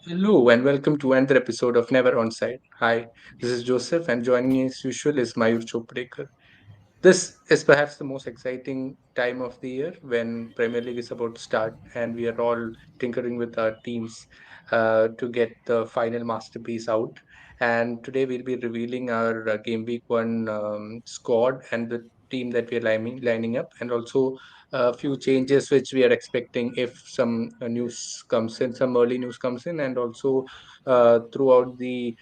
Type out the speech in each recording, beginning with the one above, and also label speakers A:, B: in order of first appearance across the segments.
A: Hello and welcome to another episode of Never Onside. Hi, this is Joseph, and joining me as usual is Mayur Choprekar. This is perhaps the most exciting time of the year when Premier League is about to start, and we are all tinkering with our teams to get the final masterpiece out. And today we'll be revealing our Game Week 1 squad and the team that we are lining up, and also a few changes which we are expecting if some news comes in, some early news comes in, and also throughout the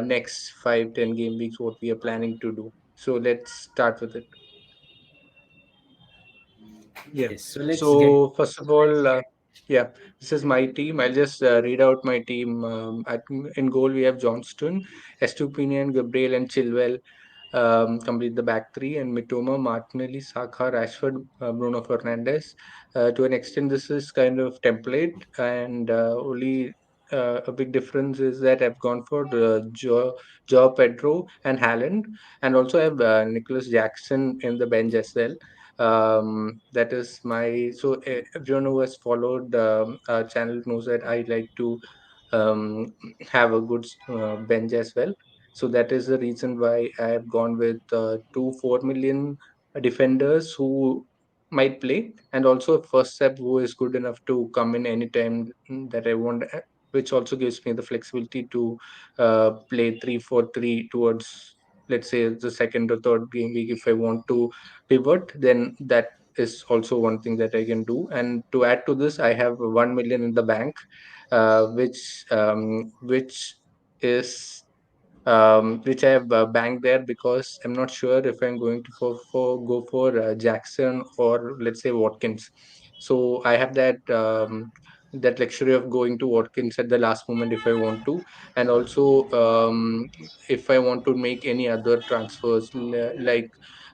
A: next 5-10 game weeks, what we are planning to do. So let's start with it. Yeah.
B: Yes, so let's get.
A: So first of all, yeah, this is my team. I'll just read out my team. In goal, we have Johnston, Estupinian, Gabriel, and Chilwell. Complete the back three, and Mitoma, Martinelli, Saka, Rashford, Bruno Fernandes. To an extent, this is kind of template, and only a big difference is that I've gone for Joe Pedro and Haaland, and also I have Nicholas Jackson in the bench as well. That is my everyone who has followed our channel knows that I like to um, have a good bench as well. So that is the reason why I have gone with two 4 million defenders who might play, and also a first step who is good enough to come in anytime that I want, which also gives me the flexibility to play 3-4-3 towards, let's say, the second or third game week. If I want to pivot, then that is also one thing that I can do. And to add to this, I have 1 million in the bank, which is which I have banked there because I'm not sure if I'm going to go for Jackson or let's say Watkins. So I have that luxury of going to Watkins at the last moment if I want to, and also if I want to make any other transfers like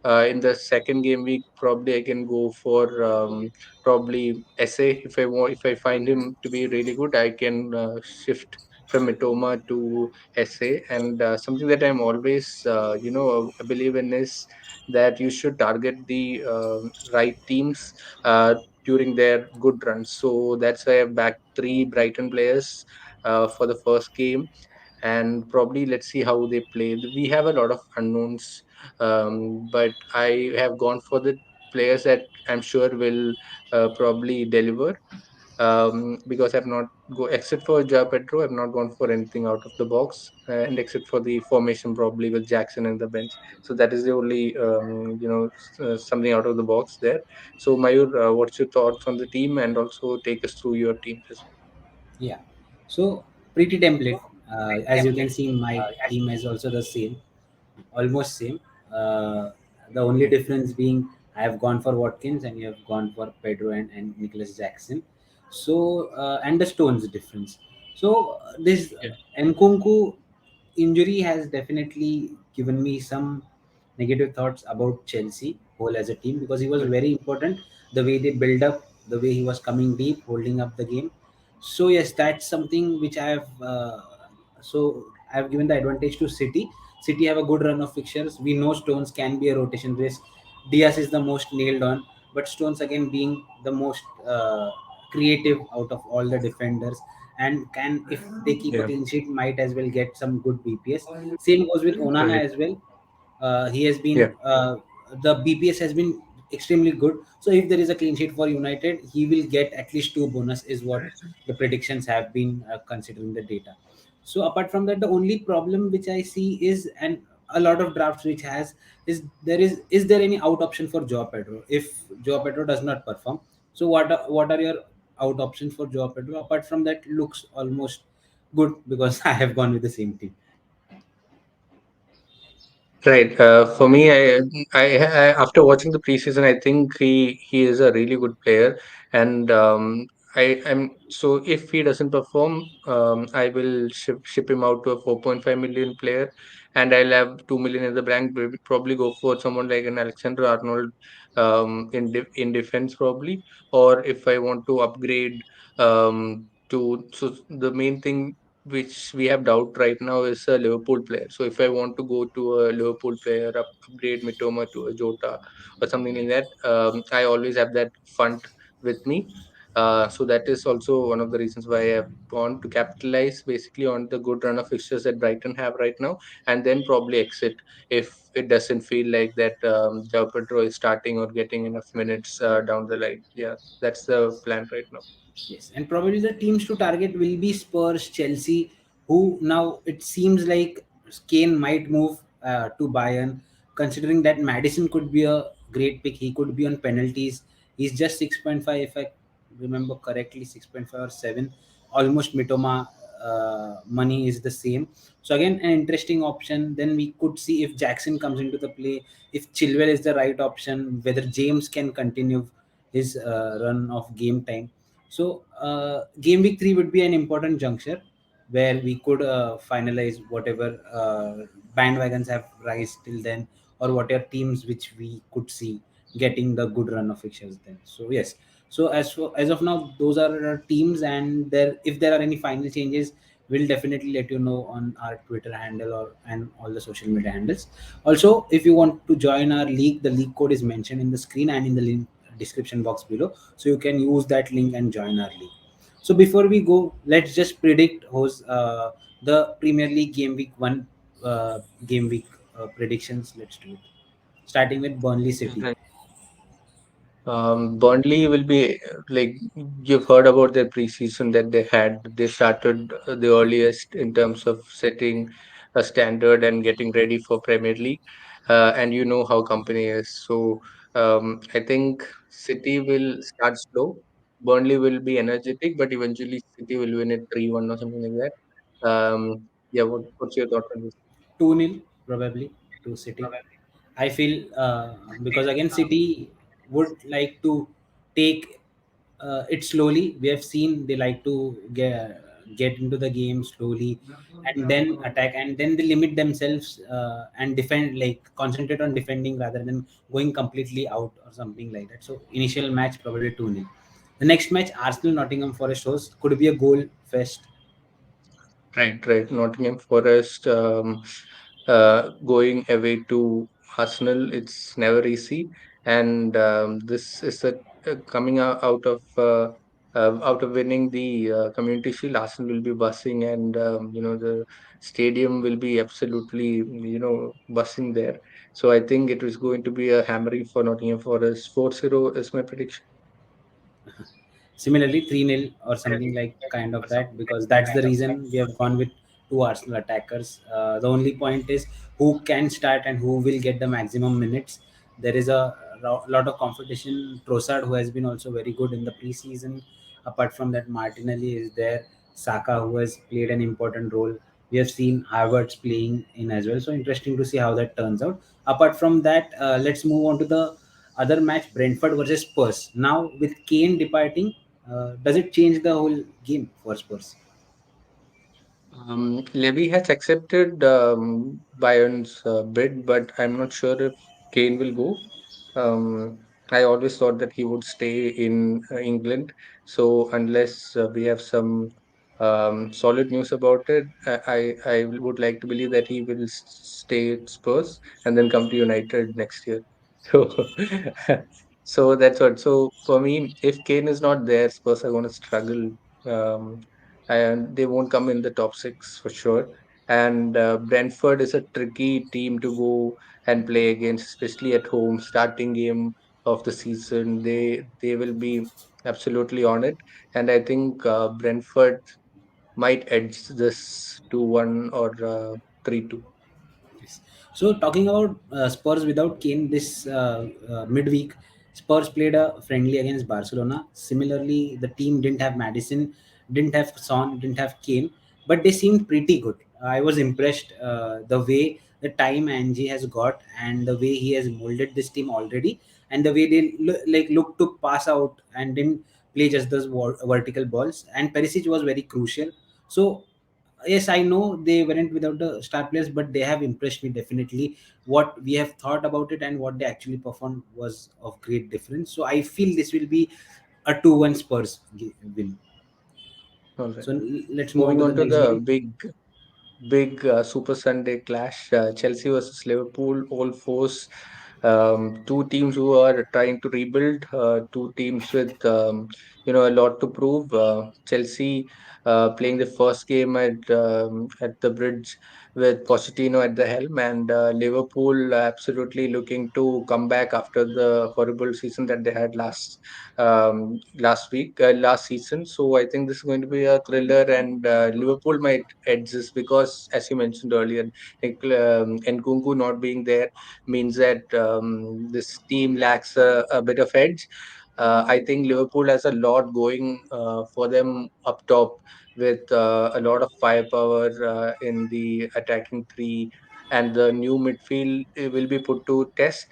A: in the second game week, probably I can go for probably SA if I want. If I find him to be really good, I can shift from Mitoma to SA. And something that I'm always, believe in is that you should target the right teams during their good runs. So that's why I've backed three Brighton players for the first game, and probably let's see how they play. We have a lot of unknowns, but I have gone for the players that I'm sure will probably deliver, because I've not go except for Ja Pedro, I've not gone for anything out of the box, and except for the formation probably with Jackson in the bench. So that is the only something out of the box there. So Mayur, what's your thoughts on the team, and also take us through your team as
B: Yeah, so pretty template. As you can see, my team is also the same, almost same. Uh, the only difference being I have gone for Watkins and you have gone for Pedro and Nicholas Jackson. So and the Stones difference. So this
A: well?
B: Nkunku injury has definitely given me some negative thoughts about Chelsea whole as a team because he was
A: Yeah.
B: very important. The way they build up, the way he was coming deep, holding up the game. So yes, that's something which I have. So I have given the advantage to City. City have a good run of fixtures. We know Stones can be a rotation risk. Diaz is the most nailed on, but Stones again being the most creative out of all the defenders, and can if they keep a
A: Yeah.
B: clean sheet might as well get some good BPS. Same goes with Onana
A: Right.
B: as well. He has
A: Yeah.
B: been the BPS has been extremely good. So if there is a clean sheet for United, he will get at least two bonus, is what the predictions have been considering the data. So apart from that, the only problem which I see is, and a lot of drafts which has is there any out option for Joe Pedro if Joe Pedro does not perform? So what are your out options for Joe Pedro? Apart from that, looks almost good because I have gone with the same team.
A: Right. For me, after watching the preseason, I think he is a really good player, and I'm so if he doesn't perform, I will ship him out to a 4.5 million player, and I'll have 2 million in the bank. Probably go for someone like an Alexander Arnold, in defense probably, or if I want to upgrade, so the main thing which we have doubt right now is a Liverpool player. So if I want to go to a Liverpool player, upgrade Mitoma to a Jota or something like that, I always have that fund with me. So that is also one of the reasons why I want to capitalize basically on the good run of fixtures that Brighton have right now, and then probably exit if it doesn't feel like that João Pedro is starting or getting enough minutes down the line. Yeah, that's the plan right now.
B: Yes, and probably the teams to target will be Spurs, Chelsea, who now it seems like Kane might move to Bayern, considering that Madison could be a great pick. He could be on penalties. He's just 6.5, if I remember correctly, 6.5 or 7. Almost Mitoma money is the same. So, again, an interesting option. Then we could see if Jackson comes into the play, if Chilwell is the right option, whether James can continue his run of game time. So, game week 3 would be an important juncture where we could finalize whatever bandwagons have rise till then, or whatever teams which we could see getting the good run of fixtures then. So, yes. So, as of now, those are our teams, and there if there are any final changes, we'll definitely let you know on our Twitter handle or and all the social media handles. Also, if you want to join our league, the league code is mentioned in the screen and in the link description box below, so you can use that link and join our league. So before we go, let's just predict who's the Premier League game week 1 game week predictions. Let's do it, starting with Burnley City.
A: Burnley will be like you've heard about their preseason that they had. They started the earliest in terms of setting a standard and getting ready for Premier League, and you know how company is. So I think City will start slow. Burnley will be energetic, but eventually City will win it 3-1 or something like that. Yeah, what's your thought on this?
B: 2-0 probably to City. I feel because again City would like to take it slowly. We have seen they like to get into the game slowly and then attack, and then they limit themselves and defend, like concentrate on defending rather than going completely out or something like that. So initial match probably 2-0. The next match, Arsenal Nottingham Forest host, could be a goal fest.
A: Right, right. Nottingham Forest going away to Arsenal, it's never easy. And this is coming out of winning the Community Shield. Arsenal will be buzzing, and the stadium will be absolutely buzzing there. So I think it was going to be a hammering for Nottingham Forest. 4-0 is my prediction.
B: Similarly, 3-0 or something like kind of that, because that's the reason we have gone with two Arsenal attackers. The only point is who can start and who will get the maximum minutes. There is a lot of competition. Trossard, who has been also very good in the preseason. Apart from that, Martinelli is there. Saka, who has played an important role. We have seen Havertz playing in as well. So interesting to see how that turns out. Apart from that, let's move on to the other match, Brentford versus Spurs. Now, with Kane departing, does it change the whole game for Spurs?
A: Levy has accepted Bayern's bid, but I'm not sure if Kane will go. I always thought that he would stay in England. So unless we have some solid news about it, I would like to believe that he will stay at Spurs and then come to United next year. So so that's what. So for me, if Kane is not there, Spurs are going to struggle. Um, and they won't come in the top six for sure. And Brentford is a tricky team to go and play against, especially at home. Starting game of the season, they will be absolutely on it. And I think Brentford might edge this 2-1 or 3-2.
B: Yes. So talking about Spurs without Kane, this midweek, Spurs played a friendly against Barcelona. Similarly, the team didn't have Madison, didn't have Son, didn't have Kane, but they seemed pretty good. I was impressed the way the time Angie has got and the way he has molded this team already, and the way they look to pass out and didn't play just those vertical balls. And Perisic was very crucial. So yes, I know they weren't without the star players, but they have impressed me definitely. What we have thought about it and what they actually performed was of great difference. So I feel this will be a 2-1 Spurs win.
A: All right.
B: So let's move on
A: Moving
B: to the
A: on to
B: next
A: the
B: game.
A: big Super Sunday clash, Chelsea versus Liverpool, Old Foes. Two teams who are trying to rebuild, two teams with a lot to prove. Chelsea playing the first game at the Bridge with Pochettino at the helm, and Liverpool absolutely looking to come back after the horrible season that they had last season. So I think this is going to be a thriller, and Liverpool might edge this because, as you mentioned earlier, like, Nkunku not being there means that this team lacks a bit of edge. I think Liverpool has a lot going for them up top with a lot of firepower in the attacking three, and the new midfield will be put to test.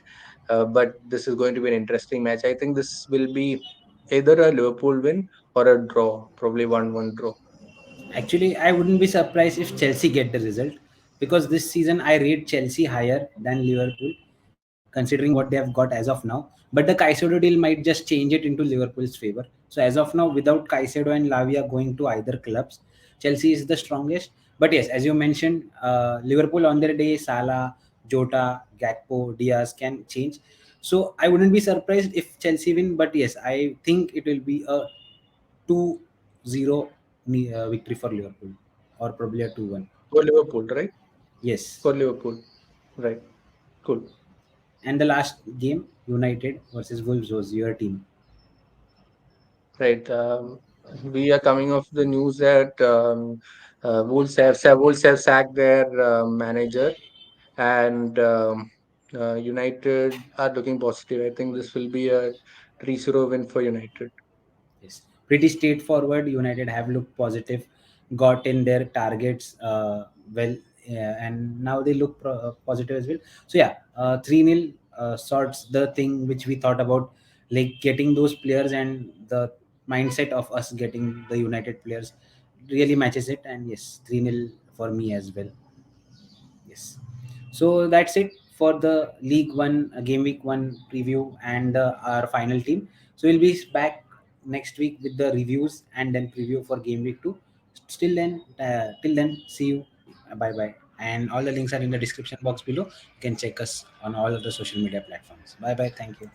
A: But this is going to be an interesting match. I think this will be either a Liverpool win or a draw, probably 1-1 draw.
B: Actually, I wouldn't be surprised if Chelsea get the result, because this season I rate Chelsea higher than Liverpool, considering what they have got as of now. But the Caicedo deal might just change it into Liverpool's favor. So as of now, without Caicedo and Lavia going to either clubs, Chelsea is the strongest. But yes, as you mentioned, Liverpool on their day, Salah, Jota, Gakpo, Diaz can change. So I wouldn't be surprised if Chelsea win. But yes, I think it will be a 2-0 victory for Liverpool, or probably a 2-1.
A: For Liverpool, right?
B: Yes.
A: For Liverpool, right? Cool.
B: And the last game, United versus Wolves, was your team.
A: Right. We are coming off the news that Wolves have sacked their manager, and United are looking positive. I think this will be a 3-0 win for United.
B: Yes, pretty straightforward. United have looked positive, got in their targets well, and now they look positive as well. So yeah, 3-0 sorts the thing which we thought about, like getting those players, and the mindset of us getting the United players really matches it. And yes, 3-0 for me as well. Yes. So that's it for the League One Game Week One preview and our final team. So we'll be back next week with the reviews and then preview for Game Week Two. Till then, see you. Bye bye. And all the links are in the description box below. You can check us on all of the social media platforms. Bye bye. Thank you.